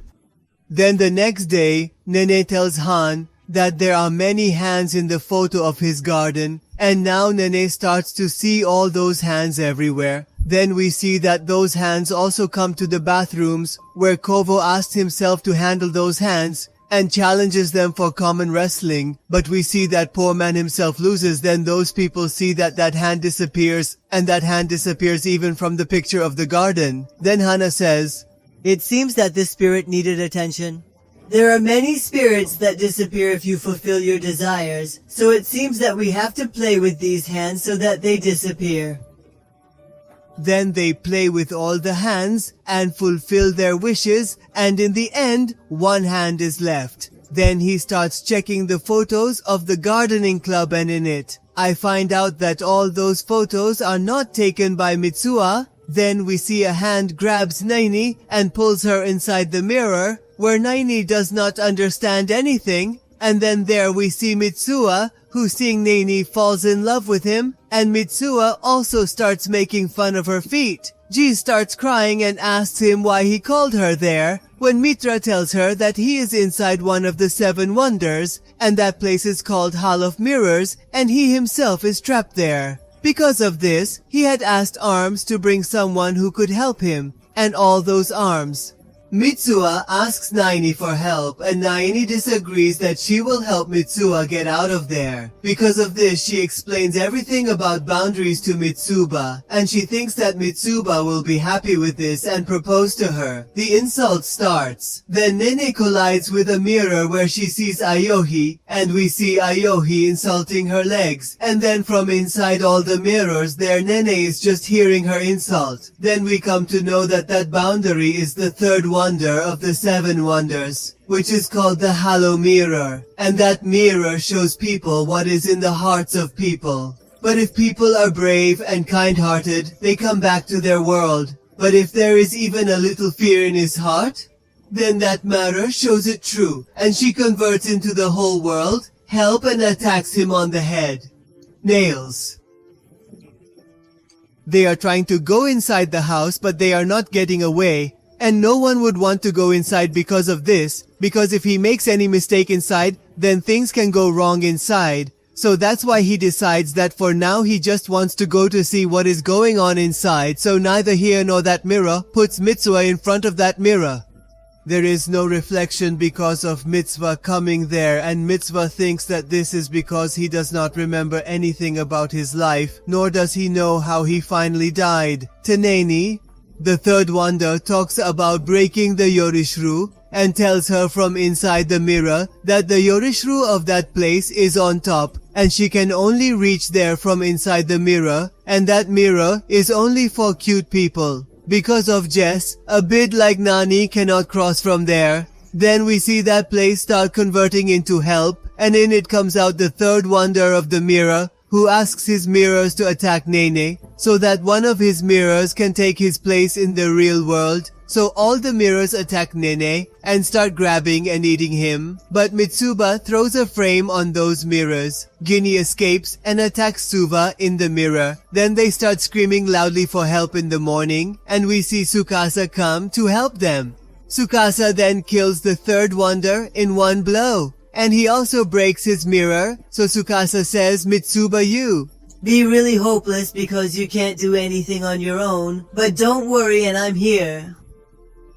Then the next day, Nene tells Han that there are many hands in the photo of his garden, and now Nene starts to see all those hands everywhere. Then we see that those hands also come to the bathrooms, where Kovo asks himself to handle those hands and challenges them for common wrestling. But we see that poor man himself loses. Then those people see that that hand disappears, and that hand disappears even from the picture of the garden. Then Hana says, It seems that this spirit needed attention. There are many spirits that disappear if you fulfill your desires, so it seems that we have to play with these hands so that they disappear. Then they play with all the hands and fulfill their wishes, and in the end, one hand is left. Then he starts checking the photos of the gardening club, and in it, I find out that all those photos are not taken by Mitsuha. Then we see a hand grabs Nene and pulls her inside the mirror, where Nene does not understand anything. And then there we see Mitsuha, who seeing Nene falls in love with him, and Mitsuha also starts making fun of her feet. Ji starts crying and asks him why he called her there, when Mitra tells her that he is inside one of the 7 wonders, and that place is called Hall of Mirrors, and he himself is trapped there. Because of this, he had asked Arms to bring someone who could help him, and all those arms. Mitsuha asks Nene for help, and Nene disagrees that she will help Mitsuha get out of there. Because of this, she explains everything about boundaries to Mitsuba, and she thinks that Mitsuba will be happy with this and propose to her. The insult starts. Then Nene collides with a mirror where she sees Ayohi, and we see Ayohi insulting her legs. And then from inside all the mirrors there, Nene is just hearing her insult. Then we come to know that that boundary is the 3rd wonder of the 7 wonders, which is called the Hollow Mirror, and that mirror shows people what is in the hearts of people. But if people are brave and kind-hearted, they come back to their world. But if there is even a little fear in his heart, then that mirror shows it true, and she converts into the whole world, help, and attacks him on the head. Nails. They are trying to go inside the house, but they are not getting away. And no one would want to go inside because of this, because if he makes any mistake inside, then things can go wrong inside. So that's why he decides that for now he just wants to go to see what is going on inside, so neither here nor that mirror puts Mitsuha in front of that mirror. There is no reflection because of Mitsuha coming there, and Mitsuha thinks that this is because he does not remember anything about his life, nor does he know how he finally died. To Nene, the 3rd wonder talks about breaking the Yorishru and tells her from inside the mirror that the Yorishru of that place is on top and she can only reach there from inside the mirror, and that mirror is only for cute people. Because of Jess, a bit like Nani cannot cross from there. Then we see that place start converting into help, and in it comes out the 3rd wonder of the mirror, who asks his mirrors to attack Nene, so that one of his mirrors can take his place in the real world. So all the mirrors attack Nene and start grabbing and eating him. But Mitsuba throws a frame on those mirrors. Ginny escapes and attacks Suva in the mirror. Then they start screaming loudly for help in the morning, and we see Tsukasa come to help them. Tsukasa then kills the 3rd wonder in one blow. And he also breaks his mirror, so Tsukasa says, Mitsuba, you be really hopeless because you can't do anything on your own, but don't worry and I'm here.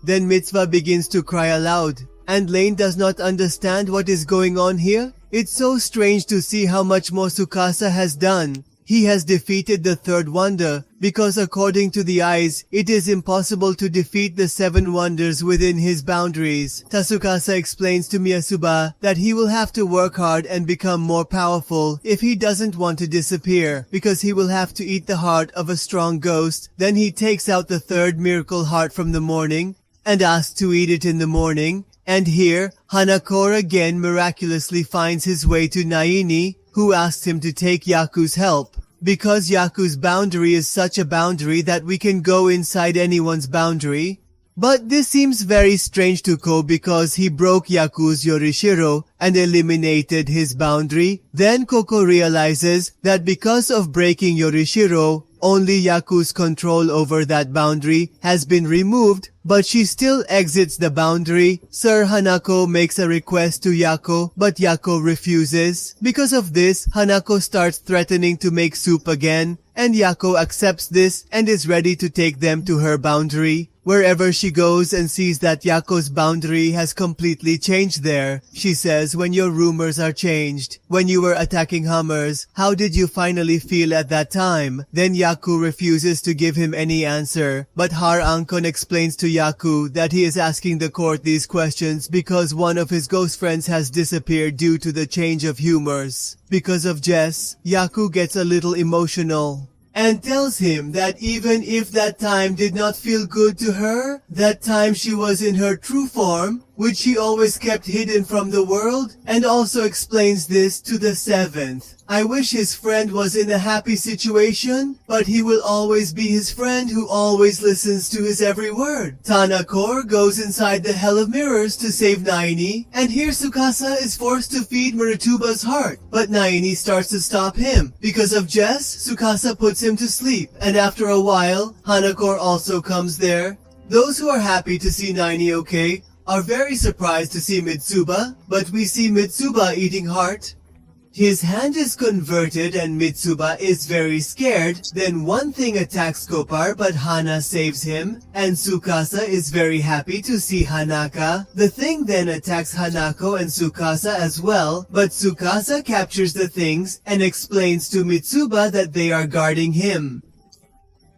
Then Mitsuba begins to cry aloud. And Lane does not understand what is going on here. It's so strange to see how much more Tsukasa has done. He has defeated the third wonder, because according to the eyes, it is impossible to defeat the 7 wonders within his boundaries. Tsukasa explains to Miyasuba that he will have to work hard and become more powerful if he doesn't want to disappear, because he will have to eat the heart of a strong ghost. Then he takes out the third miracle heart from the morning and asks to eat it in the morning. And here, Hanako again miraculously finds his way to Naini, who asks him to take Yaku's help. Because Yaku's boundary is such a boundary that we can go inside anyone's boundary. But this seems very strange to Ko because he broke Yaku's Yorishiro and eliminated his boundary. Then Koko realizes that because of breaking Yorishiro, only Yaku's control over that boundary has been removed, but she still exits the boundary. Sir Hanako makes a request to Yako, but Yako refuses. Because of this, Hanako starts threatening to make soup again, and Yako accepts this and is ready to take them to her boundary. Wherever she goes and sees that Yako's boundary has completely changed there, she says, when your rumors are changed, when you were attacking Hummers, how did you finally feel at that time? Then Yaku refuses to give him any answer, but Har Ankon explains to Yaku that he is asking the court these questions because one of his ghost friends has disappeared due to the change of humors. Because of Jess, Yaku gets a little emotional and tells him that even if that time did not feel good to her, that time she was in her true form, which she always kept hidden from the world, and also explains this to the 7th. I wish his friend was in a happy situation, but he will always be his friend who always listens to his every word. Tanakor goes inside the Hell of Mirrors to save Naini, and here Tsukasa is forced to feed Muratuba's heart, but Naini starts to stop him. Because of Jess, Tsukasa puts him to sleep, and after a while, Hanakor also comes there. Those who are happy to see Naini okay are very surprised to see Mitsuba, but we see Mitsuba eating heart. His hand is converted and Mitsuba is very scared. Then one thing attacks Kopar, but Hana saves him, and Tsukasa is very happy to see Hanaka. The thing then attacks Hanako and Tsukasa as well, but Tsukasa captures the things and explains to Mitsuba that they are guarding him.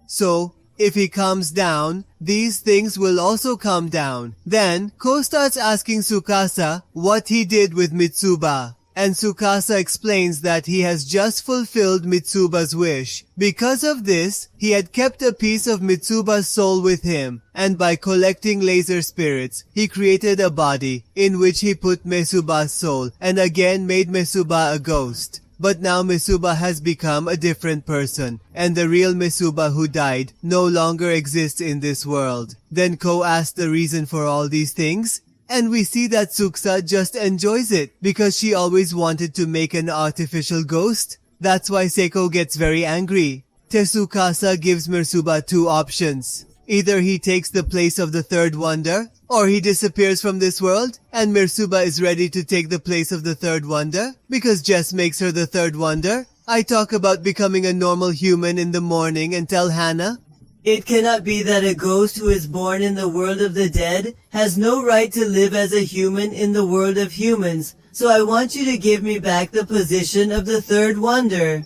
So, if he calms down, these things will also calm down. Then, Ko starts asking Tsukasa what he did with Mitsuba. And Tsukasa explains that he has just fulfilled Mitsuba's wish. Because of this, he had kept a piece of Mitsuba's soul with him, and by collecting laser spirits, he created a body in which he put Mitsuba's soul and again made Mitsuba a ghost. But now Mitsuba has become a different person, and the real Mitsuba who died no longer exists in this world. Then Ko asks the reason for all these things, and we see that Tsukasa just enjoys it because she always wanted to make an artificial ghost. That's why Seiko gets very angry. Tsukasa gives Mitsuba 2 options. Either he takes the place of the third wonder, or he disappears from this world, and Mitsuba is ready to take the place of the third wonder, because Jess makes her the third wonder. I talk about becoming a normal human in the morning and tell Hana, it cannot be that a ghost who is born in the world of the dead has no right to live as a human in the world of humans, so I want you to give me back the position of the third wonder.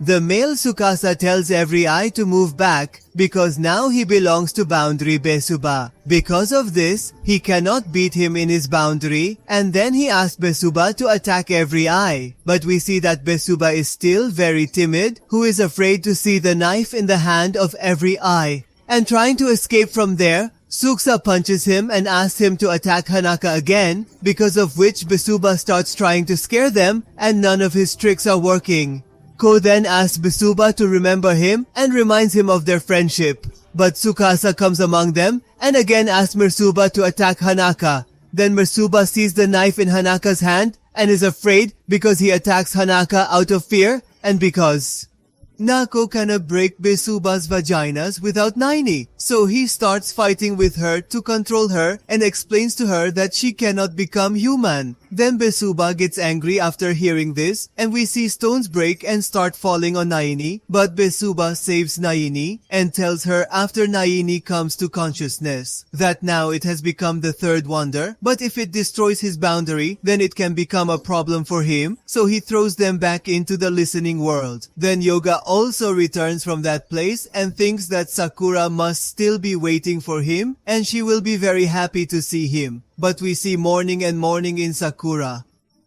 The male Tsukasa tells every eye to move back because now he belongs to boundary Besuba. Because of this, he cannot beat him in his boundary, and then he asks Besuba to attack every eye. But we see that Besuba is still very timid, who is afraid to see the knife in the hand of every eye. And trying to escape from there, Tsukasa punches him and asks him to attack Hanaka again, because of which Besuba starts trying to scare them, and none of his tricks are working. Ko then asks Besuba to remember him and reminds him of their friendship. But Tsukasa comes among them and again asks Mitsuba to attack Hanaka. Then Mitsuba sees the knife in Hanaka's hand and is afraid because he attacks Hanaka out of fear and because Nako cannot break Besuba's vaginas without Nine, so he starts fighting with her to control her and explains to her that she cannot become human. Then Besuba gets angry after hearing this, and we see stones break and start falling on Naini, but Besuba saves Naini and tells her after Naini comes to consciousness that now it has become the third wonder, but if it destroys his boundary, then it can become a problem for him, so he throws them back into the listening world. Then Yoga also returns from that place and thinks that Sakura must still be waiting for him and she will be very happy to see him. But we see mourning and mourning in Sakura.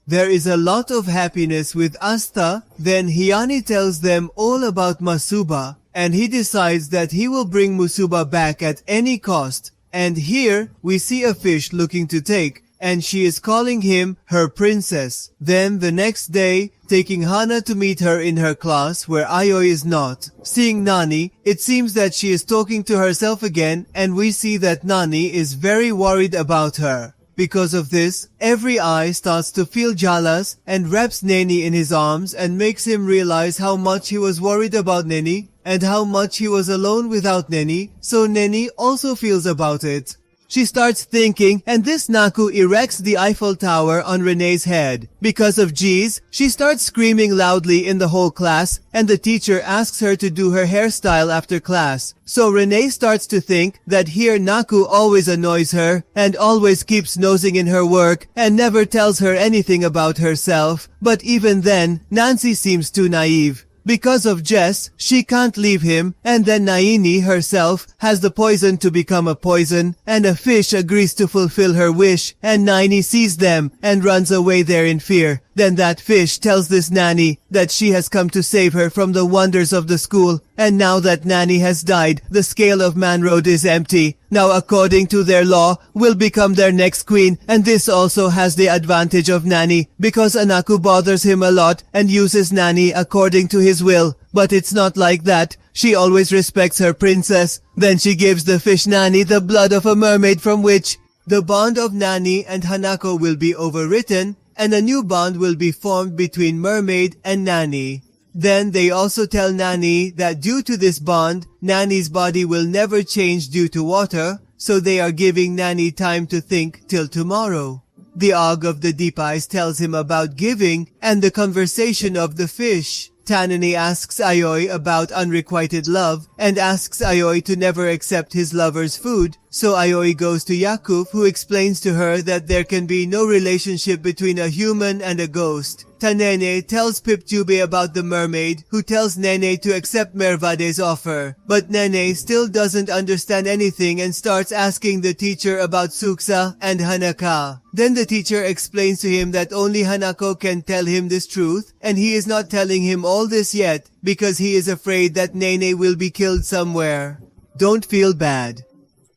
There is a lot of happiness with Asta. Then Hiyani tells them all about Masuba and he decides that he will bring Musuba back at any cost. And here we see a fish looking to take, and she is calling him her princess. Then the next day, taking Hana to meet her in her class where Ayoi is not. Seeing Nani, it seems that she is talking to herself again, and we see that Nani is very worried about her. Because of this, every eye starts to feel jealous and wraps Nene in his arms and makes him realize how much he was worried about Nene and how much he was alone without Nene, so Nene also feels about it. She starts thinking, and this Naku erects the Eiffel Tower on Renee's head. Because of G's, she starts screaming loudly in the whole class, and the teacher asks her to do her hairstyle after class. So Renee starts to think that here Naku always annoys her, and always keeps nosing in her work, and never tells her anything about herself. But even then, Nancy seems too naive. Because of Jess, she can't leave him, and then Naini herself has the poison to become a poison, and a fish agrees to fulfill her wish, and Naini sees them and runs away there in fear. Then that fish tells this nanny that she has come to save her from the wonders of the school, and now that Nanny has died, the scale of Man Road is empty. Now according to their law, will become their next queen, and this also has the advantage of Nanny, because Anaku bothers him a lot and uses Nanny according to his will. But it's not like that. She always respects her princess. Then she gives the fish Nanny the blood of a mermaid from which the bond of Nanny and Hanako will be overwritten, and a new bond will be formed between Mermaid and Nanny. Then they also tell Nanny that due to this bond, Nanny's body will never change due to water, so they are giving Nanny time to think till tomorrow. The Og of the Deep Eyes tells him about giving and the conversation of the fish. Tanani asks Ayoi about unrequited love and asks Ayoi to never accept his lover's food. So Ayoi goes to Yakuf, who explains to her that there can be no relationship between a human and a ghost. Tanene tells Pipjube about the mermaid, who tells Nene to accept Mervade's offer. But Nene still doesn't understand anything and starts asking the teacher about Suksa and Hanaka. Then the teacher explains to him that only Hanako can tell him this truth, and he is not telling him all this yet because he is afraid that Nene will be killed somewhere. Don't feel bad.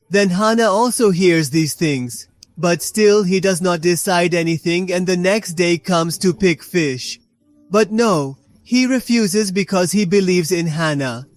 Then Hana also hears these things. But still he does not decide anything, and the next day comes to pick fish. But no, he refuses because he believes in Hana.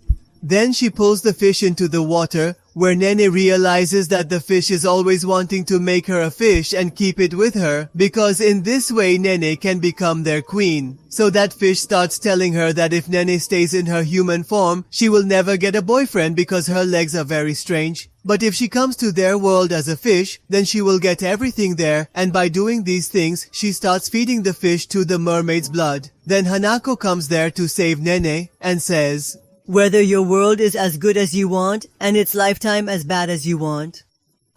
Then she pulls the fish into the water, where Nene realizes that the fish is always wanting to make her a fish and keep it with her, because in this way Nene can become their queen. So that fish starts telling her that if Nene stays in her human form, she will never get a boyfriend because her legs are very strange. But if she comes to their world as a fish, then she will get everything there, and by doing these things, she starts feeding the fish to the mermaid's blood. Then Hanako comes there to save Nene and says, Whether your world is as good as you want, and its lifetime as bad as you want.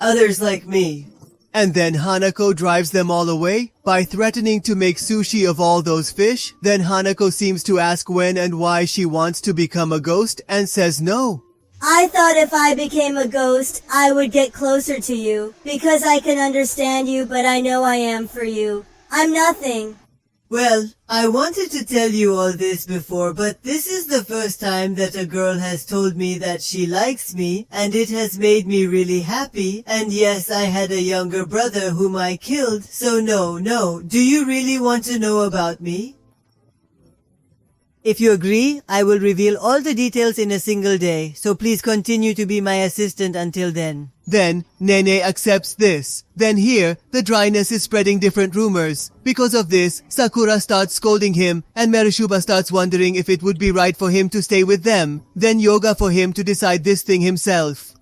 Others like me. And then Hanako drives them all away by threatening to make sushi of all those fish. Then Hanako seems to ask when and why she wants to become a ghost and says no. I thought if I became a ghost, I would get closer to you, because I can understand you, but I know I am for you. I'm nothing. Well, I wanted to tell you all this before, but this is the first time that a girl has told me that she likes me, and it has made me really happy. And yes, I had a younger brother whom I killed, so no. Do you really want to know about me? If you agree, I will reveal all the details in a single day, so please continue to be my assistant until then. Then, Nene accepts this. Then here, the dryness is spreading different rumors. Because of this, Sakura starts scolding him, and Merushuba starts wondering if it would be right for him to stay with them. Then yoga for him to decide this thing himself.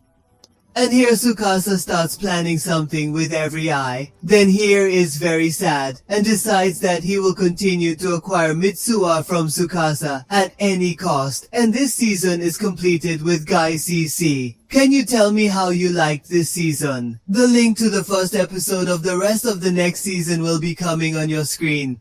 And here Tsukasa starts planning something with every eye. Then here is very sad and decides that he will continue to acquire Mitsuha from Tsukasa at any cost. And this season is completed with Guy CC. Can you tell me how you liked this season? The link to the first episode of the rest of the next season will be coming on your screen.